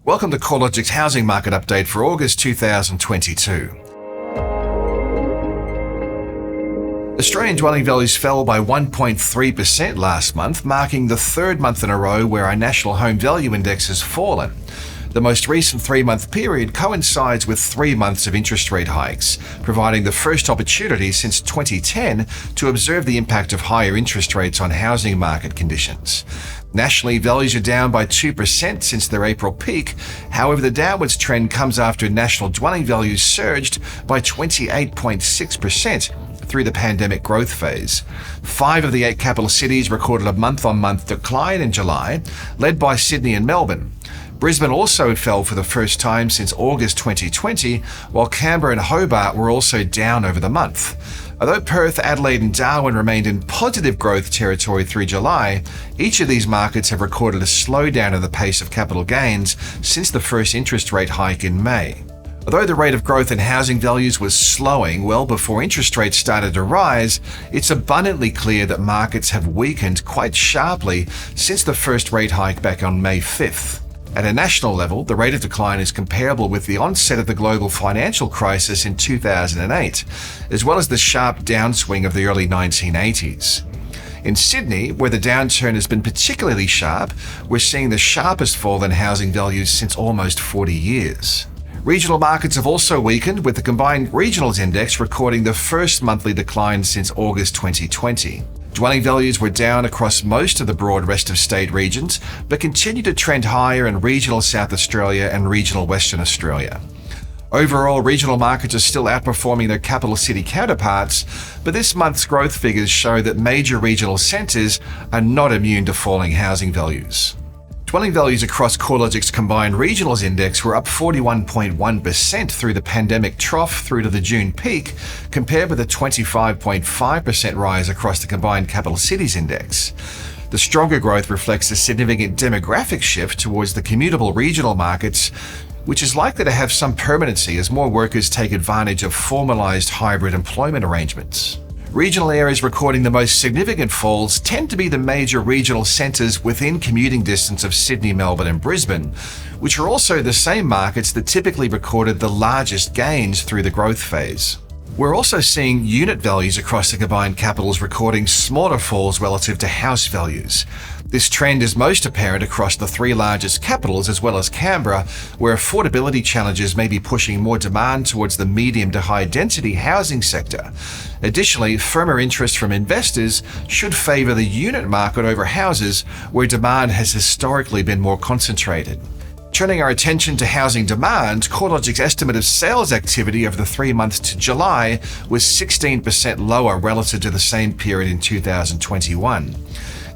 Welcome to CoreLogic's housing market update for August 2022. Australian dwelling values fell by 1.3% last month, marking the third month in a row where our national home value index has fallen. The most recent 3-month period coincides with 3 months of interest rate hikes, providing the first opportunity since 2010 to observe the impact of higher interest rates on housing market conditions. Nationally, values are down by 2% since their April peak. However, the downwards trend comes after national dwelling values surged by 28.6% through the pandemic growth phase. 5 of the 8 capital cities recorded a month-on-month decline in July, led by Sydney and Melbourne. Brisbane also fell for the first time since August 2020, while Canberra and Hobart were also down over the month. Although Perth, Adelaide and Darwin remained in positive growth territory through July, each of these markets have recorded a slowdown in the pace of capital gains since the first interest rate hike in May. Although the rate of growth in housing values was slowing well before interest rates started to rise, it's abundantly clear that markets have weakened quite sharply since the first rate hike back on May 5th. At a national level, the rate of decline is comparable with the onset of the global financial crisis in 2008, as well as the sharp downswing of the early 1980s. In Sydney, where the downturn has been particularly sharp, we're seeing the sharpest fall in housing values since almost 40 years. Regional markets have also weakened, with the combined regionals index recording the first monthly decline since August 2020. Dwelling values were down across most of the broad rest of state regions, but continue to trend higher in regional South Australia and regional Western Australia. Overall, regional markets are still outperforming their capital city counterparts, but this month's growth figures show that major regional centres are not immune to falling housing values. Dwelling values across CoreLogic's combined regionals index were up 41.1% through the pandemic trough through to the June peak, compared with a 25.5% rise across the combined capital cities index. The stronger growth reflects a significant demographic shift towards the commutable regional markets, which is likely to have some permanency as more workers take advantage of formalised hybrid employment arrangements. Regional areas recording the most significant falls tend to be the major regional centres within commuting distance of Sydney, Melbourne and Brisbane, which are also the same markets that typically recorded the largest gains through the growth phase. We're also seeing unit values across the combined capitals recording smaller falls relative to house values. This trend is most apparent across the 3 largest capitals as well as Canberra, where affordability challenges may be pushing more demand towards the medium to high density housing sector. Additionally, firmer interest from investors should favour the unit market over houses, where demand has historically been more concentrated. Turning our attention to housing demand, CoreLogic's estimate of sales activity over the 3 months to July was 16% lower relative to the same period in 2021.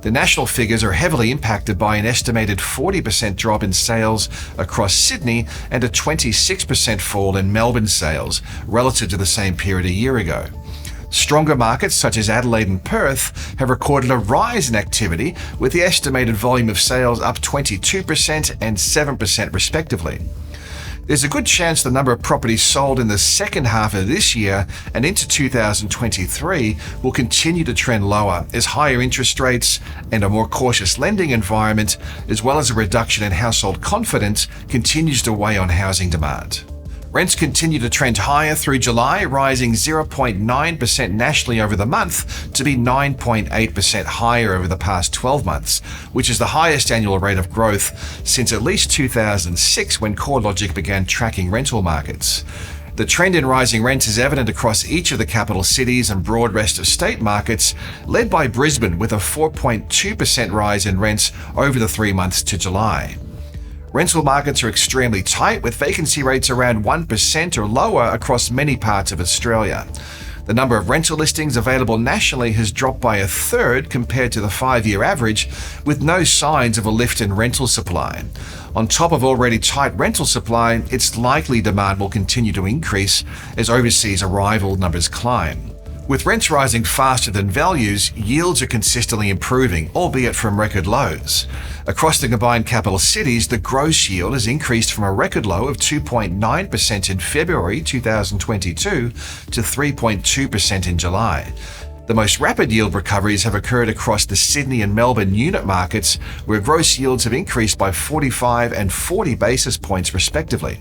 The national figures are heavily impacted by an estimated 40% drop in sales across Sydney and a 26% fall in Melbourne sales relative to the same period a year ago. Stronger markets such as Adelaide and Perth have recorded a rise in activity, with the estimated volume of sales up 22% and 7% respectively. There's a good chance the number of properties sold in the second half of this year and into 2023 will continue to trend lower as higher interest rates and a more cautious lending environment, as well as a reduction in household confidence, continues to weigh on housing demand. Rents continue to trend higher through July, rising 0.9% nationally over the month to be 9.8% higher over the past 12 months, which is the highest annual rate of growth since at least 2006, when CoreLogic began tracking rental markets. The trend in rising rents is evident across each of the capital cities and broad rest of state markets, led by Brisbane with a 4.2% rise in rents over the 3 months to July. Rental markets are extremely tight, with vacancy rates around 1% or lower across many parts of Australia. The number of rental listings available nationally has dropped by a third compared to the 5-year average, with no signs of a lift in rental supply. On top of already tight rental supply, it's likely demand will continue to increase as overseas arrival numbers climb. With rents rising faster than values, yields are consistently improving, albeit from record lows. Across the combined capital cities, the gross yield has increased from a record low of 2.9% in February 2022 to 3.2% in July. The most rapid yield recoveries have occurred across the Sydney and Melbourne unit markets, where gross yields have increased by 45 and 40 basis points respectively.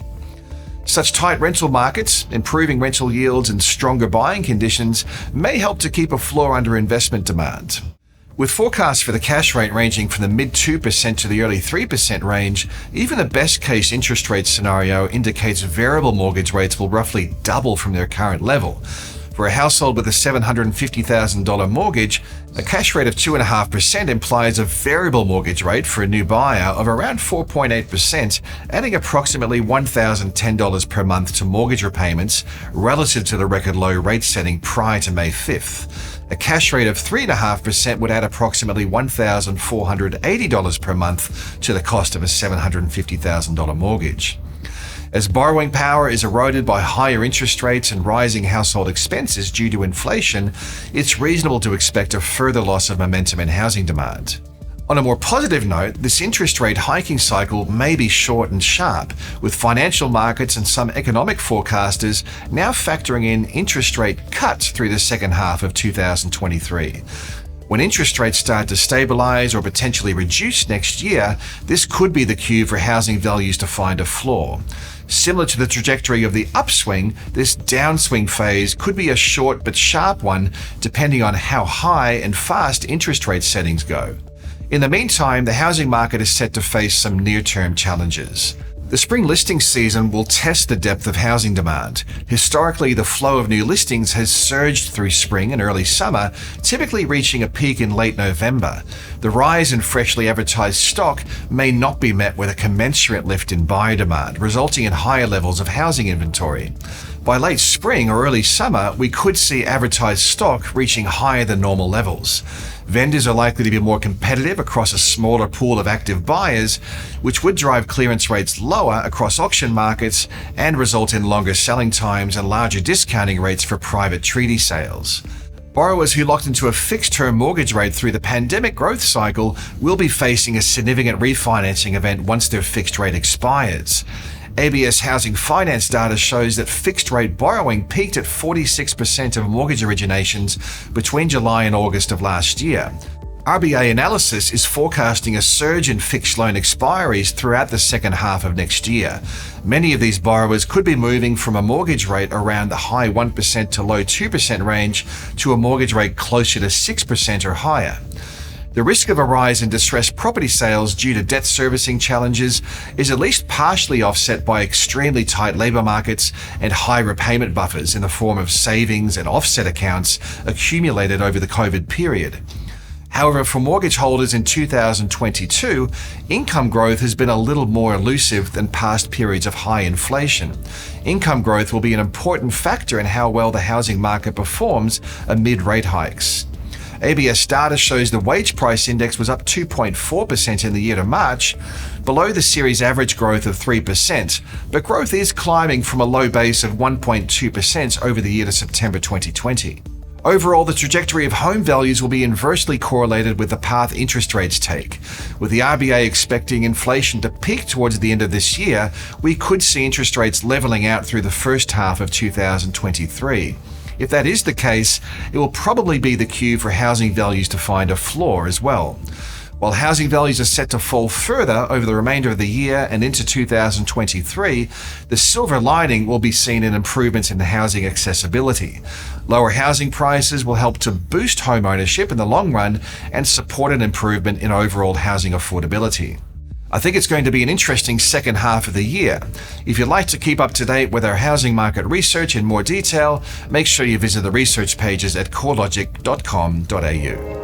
Such tight rental markets, improving rental yields and stronger buying conditions may help to keep a floor under investment demand. With forecasts for the cash rate ranging from the mid 2% to the early 3% range, even the best case interest rate scenario indicates variable mortgage rates will roughly double from their current level. For a household with a $750,000 mortgage, a cash rate of 2.5% implies a variable mortgage rate for a new buyer of around 4.8%, adding approximately $1,010 per month to mortgage repayments relative to the record low rate setting prior to May 5th. A cash rate of 3.5% would add approximately $1,480 per month to the cost of a $750,000 mortgage. As borrowing power is eroded by higher interest rates and rising household expenses due to inflation, it's reasonable to expect a further loss of momentum in housing demand. On a more positive note, this interest rate hiking cycle may be short and sharp, with financial markets and some economic forecasters now factoring in interest rate cuts through the second half of 2023. When interest rates start to stabilize or potentially reduce next year, this could be the cue for housing values to find a floor. Similar to the trajectory of the upswing, this downswing phase could be a short but sharp one, depending on how high and fast interest rate settings go. In the meantime, the housing market is set to face some near-term challenges. The spring listing season will test the depth of housing demand. Historically, the flow of new listings has surged through spring and early summer, typically reaching a peak in late November. The rise in freshly advertised stock may not be met with a commensurate lift in buyer demand, resulting in higher levels of housing inventory. By late spring or early summer, we could see advertised stock reaching higher than normal levels. Vendors are likely to be more competitive across a smaller pool of active buyers, which would drive clearance rates lower across auction markets and result in longer selling times and larger discounting rates for private treaty sales. Borrowers who locked into a fixed-term mortgage rate through the pandemic growth cycle will be facing a significant refinancing event once their fixed rate expires. ABS housing finance data shows that fixed-rate borrowing peaked at 46% of mortgage originations between July and August of last year. RBA analysis is forecasting a surge in fixed loan expiries throughout the second half of next year. Many of these borrowers could be moving from a mortgage rate around the high 1% to low 2% range to a mortgage rate closer to 6% or higher. The risk of a rise in distressed property sales due to debt servicing challenges is at least partially offset by extremely tight labour markets and high repayment buffers in the form of savings and offset accounts accumulated over the COVID period. However, for mortgage holders in 2022, income growth has been a little more elusive than past periods of high inflation. Income growth will be an important factor in how well the housing market performs amid rate hikes. ABS data shows the wage price index was up 2.4% in the year to March, below the series average growth of 3%, but growth is climbing from a low base of 1.2% over the year to September 2020. Overall, the trajectory of home values will be inversely correlated with the path interest rates take. With the RBA expecting inflation to peak towards the end of this year, we could see interest rates leveling out through the first half of 2023. If that is the case, it will probably be the cue for housing values to find a floor as well. While housing values are set to fall further over the remainder of the year and into 2023, the silver lining will be seen in improvements in the housing accessibility. Lower housing prices will help to boost home ownership in the long run and support an improvement in overall housing affordability. I think it's going to be an interesting second half of the year. If you'd like to keep up to date with our housing market research in more detail, make sure you visit the research pages at CoreLogic.com.au.